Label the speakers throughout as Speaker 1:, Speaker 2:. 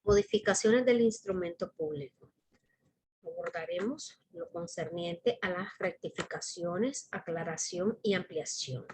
Speaker 1: Modificaciones del instrumento público. Abordaremos lo concerniente a las rectificaciones, aclaración y ampliación.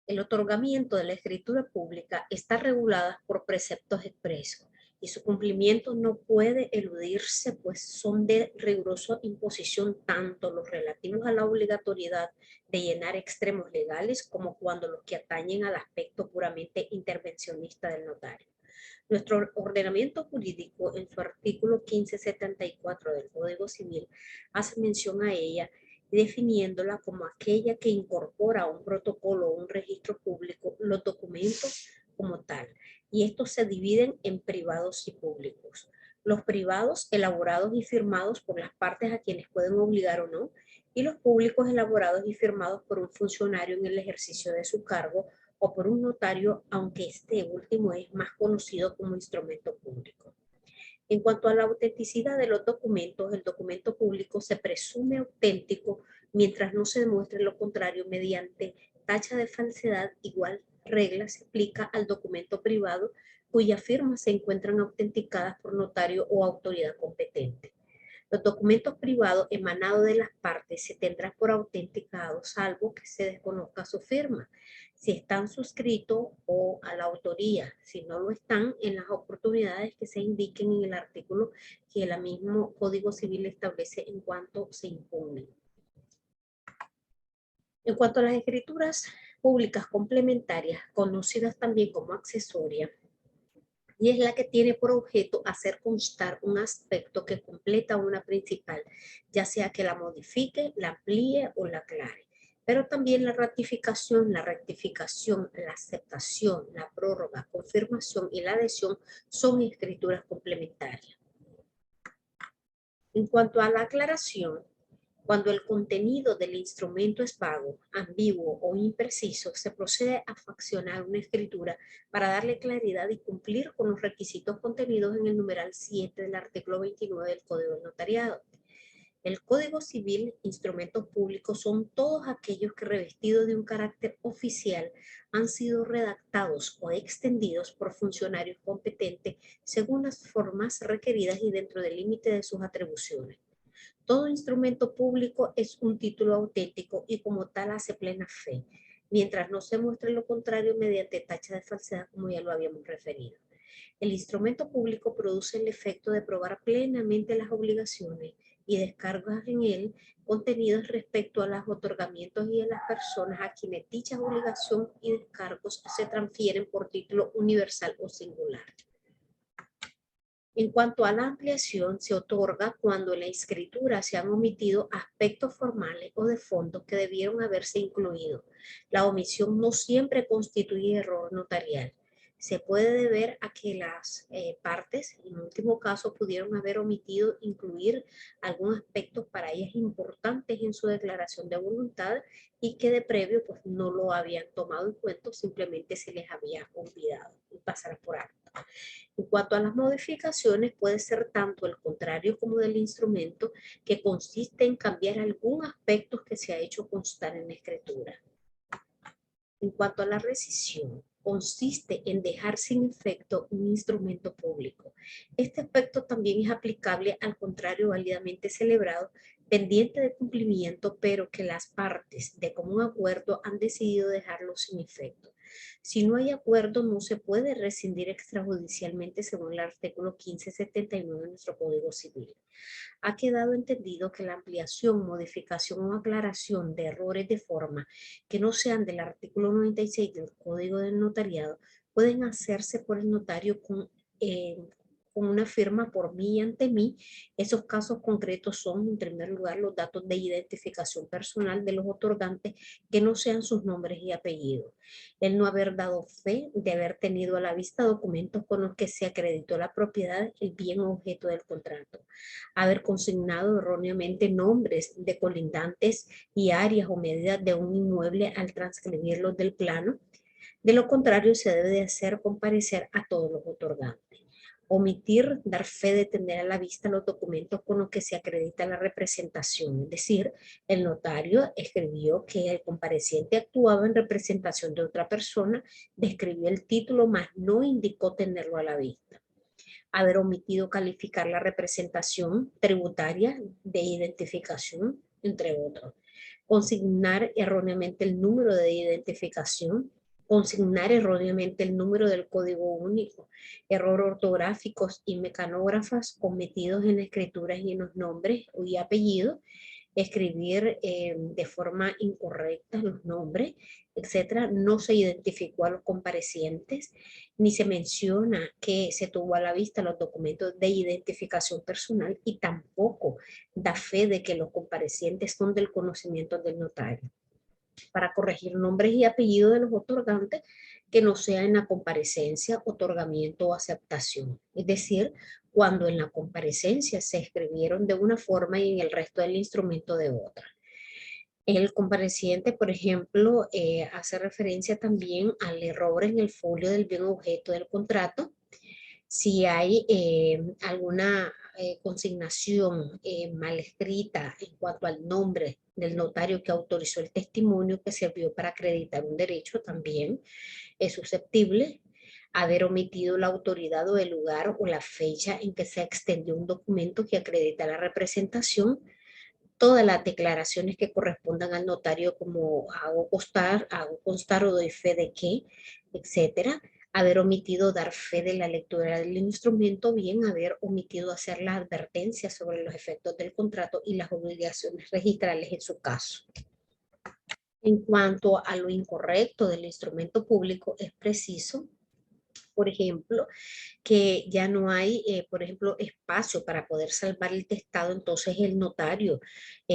Speaker 1: El otorgamiento de la escritura pública está regulada por preceptos expresos y su cumplimiento no puede eludirse, pues son de rigurosa imposición tanto los relativos a la obligatoriedad de llenar extremos legales como cuando los que atañen al aspecto puramente intervencionista del notario. Nuestro ordenamiento jurídico, en su artículo 1574 del Código Civil, hace mención a ella, definiéndola como aquella que incorpora a un protocolo o un registro público los documentos como tal, y estos se dividen en privados y públicos. Los privados, elaborados y firmados por las partes a quienes pueden obligar o no, y los públicos, elaborados y firmados por un funcionario en el ejercicio de su cargo o por un notario, aunque este último es más conocido como instrumento público. En cuanto a la autenticidad de los documentos, el documento público se presume auténtico mientras no se demuestre lo contrario mediante tacha de falsedad. Igual regla se aplica al documento privado cuyas firmas se encuentran autenticadas por notario o autoridad competente. Los documentos privados emanados de las partes se tendrán por autenticados, salvo que se desconozca su firma, si están suscritos o a la autoría, si no lo están, en las oportunidades que se indiquen en el artículo que el mismo Código Civil establece en cuanto se impugnen. En cuanto a las escrituras públicas complementarias, conocidas también como accesorias, y es la que tiene por objeto hacer constar un aspecto que completa una principal, ya sea que la modifique, la amplíe o la aclare. Pero también la ratificación, la rectificación, la aceptación, la prórroga, confirmación y la adhesión son escrituras complementarias. En cuanto a la aclaración, cuando el contenido del instrumento es vago, ambiguo o impreciso, se procede a faccionar una escritura para darle claridad y cumplir con los requisitos contenidos en el numeral 7 del artículo 29 del Código del Notariado. El Código Civil, instrumentos públicos, son todos aquellos que, revestidos de un carácter oficial, han sido redactados o extendidos por funcionarios competentes según las formas requeridas y dentro del límite de sus atribuciones. Todo instrumento público es un título auténtico y como tal hace plena fe, mientras no se muestre lo contrario mediante tacha de falsedad, como ya lo habíamos referido. El instrumento público produce el efecto de probar plenamente las obligaciones y descargas en él contenidos respecto a los otorgamientos y a las personas a quienes dichas obligaciones y descargos se transfieren por título universal o singular. En cuanto a la ampliación, se otorga cuando en la escritura se han omitido aspectos formales o de fondo que debieron haberse incluido. La omisión no siempre constituye error notarial. Se puede deber a que las partes, en último caso, pudieron haber omitido incluir algún aspecto para ellas importantes en su declaración de voluntad y que de previo pues, no lo habían tomado en cuenta, simplemente se les había olvidado y pasar por alto. En cuanto a las modificaciones, puede ser tanto el contrario como del instrumento, que consiste en cambiar algún aspecto que se ha hecho constar en la escritura. En cuanto a la rescisión, consiste en dejar sin efecto un instrumento público. Este aspecto también es aplicable al contrario válidamente celebrado, pendiente de cumplimiento, pero que las partes de común acuerdo han decidido dejarlo sin efecto. Si no hay acuerdo, no se puede rescindir extrajudicialmente según el artículo 1579 de nuestro Código Civil. Ha quedado entendido que la ampliación, modificación o aclaración de errores de forma que no sean del artículo 96 del Código del Notariado pueden hacerse por el notario con una firma por mí y ante mí. Esos casos concretos son, en primer lugar, los datos de identificación personal de los otorgantes que no sean sus nombres y apellidos. El no haber dado fe de haber tenido a la vista documentos con los que se acreditó la propiedad, el bien objeto del contrato. Haber consignado erróneamente nombres de colindantes y áreas o medidas de un inmueble al transcribirlos del plano. De lo contrario, se debe de hacer comparecer a todos los otorgantes. Omitir dar fe de tener a la vista los documentos con los que se acredita la representación, es decir, el notario escribió que el compareciente actuaba en representación de otra persona, describió el título, mas no indicó tenerlo a la vista. haber omitido calificar la representación tributaria de identificación, entre otros. Consignar erróneamente el número de identificación, consignar erróneamente el número del código único, error ortográficos y mecanógrafas cometidos en escrituras y en los nombres y apellidos, escribir de forma incorrecta los nombres, etcétera. No se identificó a los comparecientes, ni se menciona que se tuvo a la vista los documentos de identificación personal y tampoco da fe de que los comparecientes son del conocimiento del notario. Para corregir nombres y apellidos de los otorgantes que no sea en la comparecencia, otorgamiento o aceptación. Es decir, cuando en la comparecencia se escribieron de una forma y en el resto del instrumento de otra. El compareciente, por ejemplo, hace referencia también al error en el folio del bien objeto del contrato. Si hay alguna consignación mal escrita en cuanto al nombre del notario que autorizó el testimonio que sirvió para acreditar un derecho, también es susceptible. Haber omitido la autoridad o el lugar o la fecha en que se extendió un documento que acredita la representación. Todas las declaraciones que correspondan al notario, como hago constar o doy fe de que, etcétera. Haber omitido dar fe de la lectura del instrumento, bien haber omitido hacer la advertencia sobre los efectos del contrato y las obligaciones registrales en su caso. En cuanto a lo incorrecto del instrumento público, es preciso, por ejemplo, que ya no hay, por ejemplo, espacio para poder salvar el testado, entonces el notario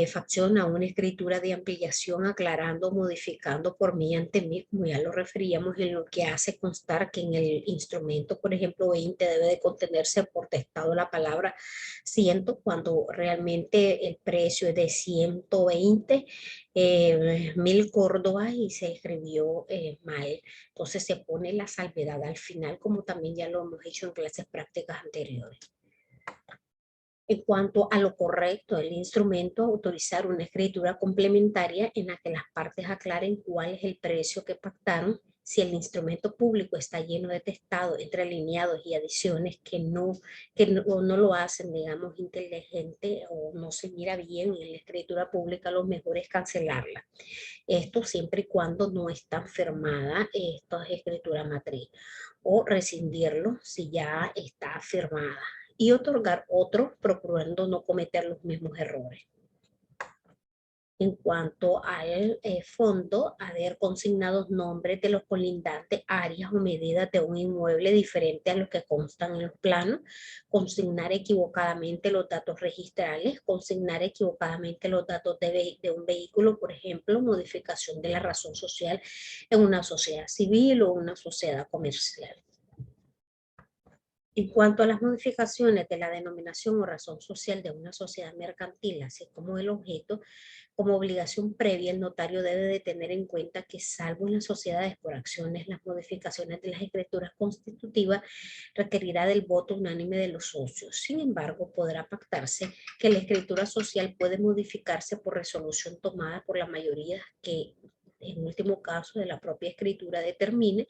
Speaker 1: facciona una escritura de ampliación aclarando, modificando por mí ante mí, como ya lo referíamos, en lo que hace constar que en el instrumento, por ejemplo, 20 debe de contenerse por testado la palabra 100, cuando realmente el precio es de 120 mil córdobas y se escribió mal. Entonces se pone la salvedad al final, como también ya lo hemos hecho en clases prácticas anteriores. En cuanto a lo correcto del instrumento, autorizar una escritura complementaria en la que las partes aclaren cuál es el precio que pactaron. Si el instrumento público está lleno de testados, entre alineados y adiciones no lo hacen, digamos, inteligente o no se mira bien en la escritura pública, lo mejor es cancelarla. Esto siempre y cuando no está firmada esta escritura matriz, o rescindirlo si ya está firmada y otorgar otro procurando no cometer los mismos errores. En cuanto al fondo, haber consignado nombres de los colindantes, áreas o medidas de un inmueble diferente a los que constan en los planos, consignar equivocadamente los datos registrales, consignar equivocadamente los datos de un vehículo, por ejemplo, modificación de la razón social en una sociedad civil o una sociedad comercial. En cuanto a las modificaciones de la denominación o razón social de una sociedad mercantil, así como el objeto, como obligación previa, el notario debe de tener en cuenta que, salvo en las sociedades por acciones, las modificaciones de las escrituras constitutivas requerirá del voto unánime de los socios. Sin embargo, podrá pactarse que la escritura social puede modificarse por resolución tomada por la mayoría que, en último caso, de la propia escritura determine,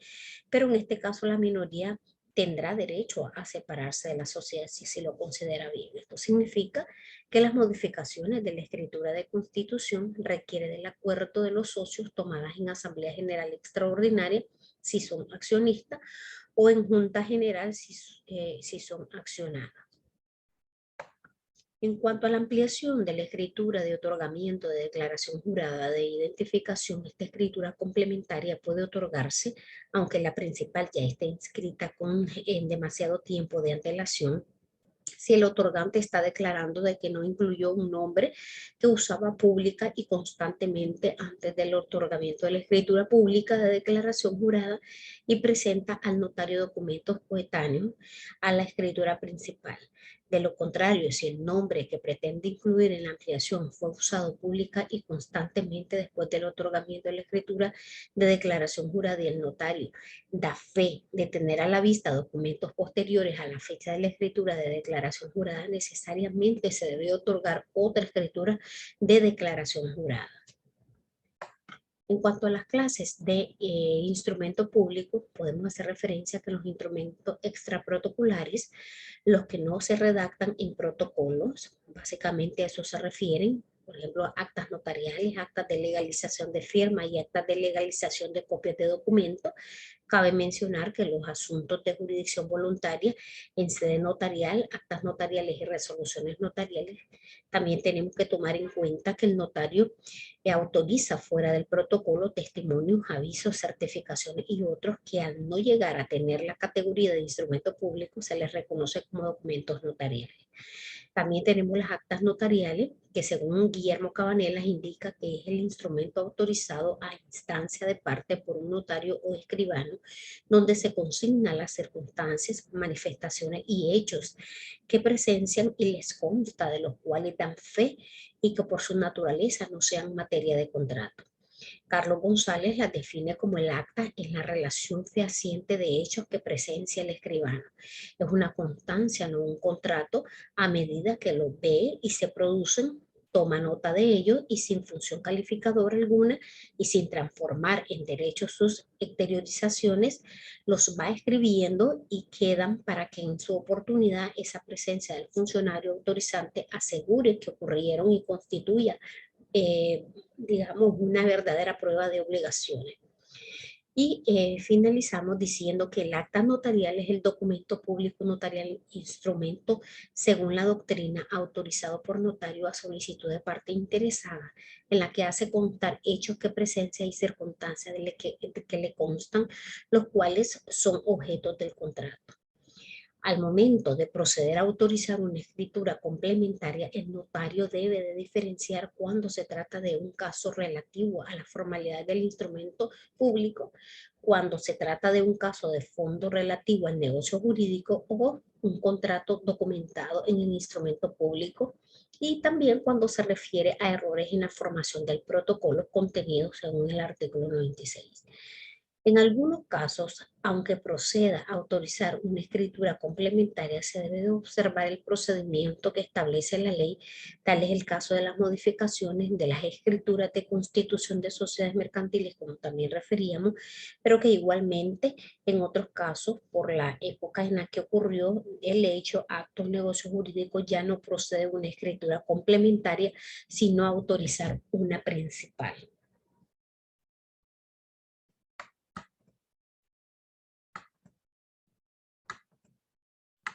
Speaker 1: pero en este caso la minoría tendrá derecho a separarse de la sociedad si se lo considera bien. Esto significa que las modificaciones de la escritura de constitución requieren del acuerdo de los socios tomadas en Asamblea General Extraordinaria si son accionistas o en Junta General si son accionadas. En cuanto a la ampliación de la escritura de otorgamiento de declaración jurada de identificación, esta escritura complementaria puede otorgarse, aunque la principal ya esté inscrita en demasiado tiempo de antelación, si el otorgante está declarando de que no incluyó un nombre que usaba pública y constantemente antes del otorgamiento de la escritura pública de declaración jurada y presenta al notario documentos coetáneos a la escritura principal. De lo contrario, si el nombre que pretende incluir en la ampliación fue usado pública y constantemente después del otorgamiento de la escritura de declaración jurada y el notario da fe de tener a la vista documentos posteriores a la fecha de la escritura de declaración jurada, necesariamente se debe otorgar otra escritura de declaración jurada. En cuanto a las clases de instrumento público, podemos hacer referencia a que los instrumentos extraprotocolares, los que no se redactan en protocolos, básicamente a eso se refieren, por ejemplo, actas notariales, actas de legalización de firma y actas de legalización de copias de documentos. Cabe mencionar que los asuntos de jurisdicción voluntaria en sede notarial, actas notariales y resoluciones notariales, también tenemos que tomar en cuenta que el notario autoriza fuera del protocolo testimonios, avisos, certificaciones y otros que al no llegar a tener la categoría de instrumento público se les reconoce como documentos notariales. También tenemos las actas notariales, que según Guillermo Cabanelas indica que es el instrumento autorizado a instancia de parte por un notario o escribano, donde se consignan las circunstancias, manifestaciones y hechos que presencian y les consta de los cuales dan fe y que por su naturaleza no sean materia de contrato. Carlos González las define como el acta en la relación fehaciente de hechos que presencia el escribano. Es una constancia, no un contrato, a medida que lo ve y se producen, toma nota de ello y sin función calificadora alguna y sin transformar en derechos sus exteriorizaciones, los va escribiendo y quedan para que en su oportunidad esa presencia del funcionario autorizante asegure que ocurrieron y constituya digamos, una verdadera prueba de obligaciones. Y finalizamos diciendo que el acta notarial es el documento público notarial, instrumento según la doctrina autorizado por notario a solicitud de parte interesada, en la que hace constar hechos que presencia y circunstancias de que le constan, los cuales son objetos del contrato. Al momento de proceder a autorizar una escritura complementaria, el notario debe de diferenciar cuando se trata de un caso relativo a la formalidad del instrumento público, cuando se trata de un caso de fondo relativo al negocio jurídico o un contrato documentado en el instrumento público, y también cuando se refiere a errores en la formación del protocolo contenido según el artículo 96. En algunos casos, aunque proceda a autorizar una escritura complementaria, se debe de observar el procedimiento que establece la ley. Tal es el caso de las modificaciones de las escrituras de constitución de sociedades mercantiles, como también referíamos, pero que igualmente en otros casos, por la época en la que ocurrió el hecho, actos, negocios jurídicos, ya no procede una escritura complementaria, sino autorizar una principal.